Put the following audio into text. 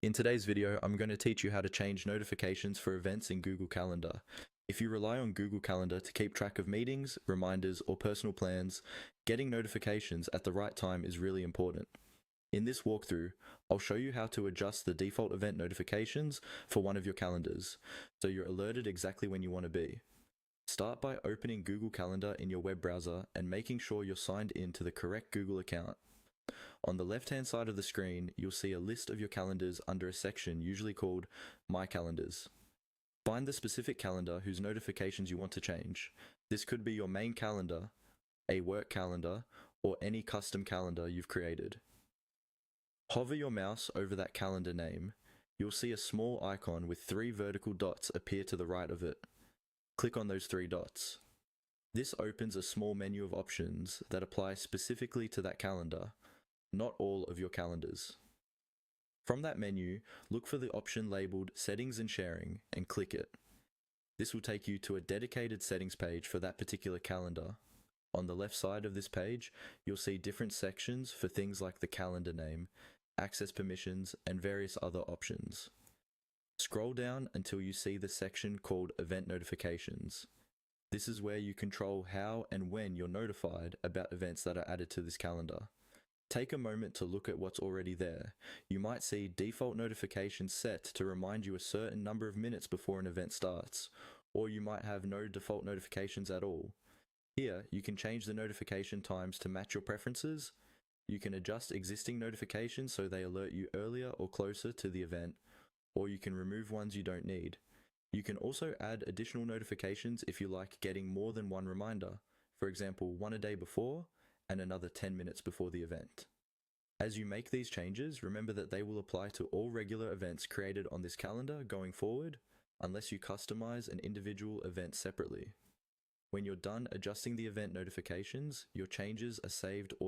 In today's video, I'm going to teach you how to change notifications for events in Google Calendar. If you rely on Google Calendar to keep track of meetings, reminders, or personal plans, getting notifications at the right time is really important. In this walkthrough, I'll show you how to adjust the default event notifications for one of your calendars, so you're alerted exactly when you want to be. Start by opening Google Calendar in your web browser and making sure you're signed in to the correct Google account. On the left-hand side of the screen, you'll see a list of your calendars under a section usually called My Calendars. Find the specific calendar whose notifications you want to change. This could be your main calendar, a work calendar, or any custom calendar you've created. Hover your mouse over that calendar name. You'll see a small icon with 3 vertical dots appear to the right of it. Click on those 3 dots. This opens a small menu of options that apply specifically to that calendar, not all of your calendars. From that menu, look for the option labeled Settings and Sharing and click it. This will take you to a dedicated settings page for that particular calendar. On the left side of this page, you'll see different sections for things like the calendar name, access permissions, and various other options. Scroll down until you see the section called Event Notifications. This is where you control how and when you're notified about events that are added to this calendar. Take a moment to look at what's already there. You might see default notifications set to remind you a certain number of minutes before an event starts, or you might have no default notifications at all. Here, you can change the notification times to match your preferences. You can adjust existing notifications so they alert you earlier or closer to the event, or you can remove ones you don't need. You can also add additional notifications if you like getting more than one reminder, for example, one a day before, and another 10 minutes before the event. As you make these changes, remember that they will apply to all regular events created on this calendar going forward, unless you customize an individual event separately. When you're done adjusting the event notifications, your changes are saved automatically.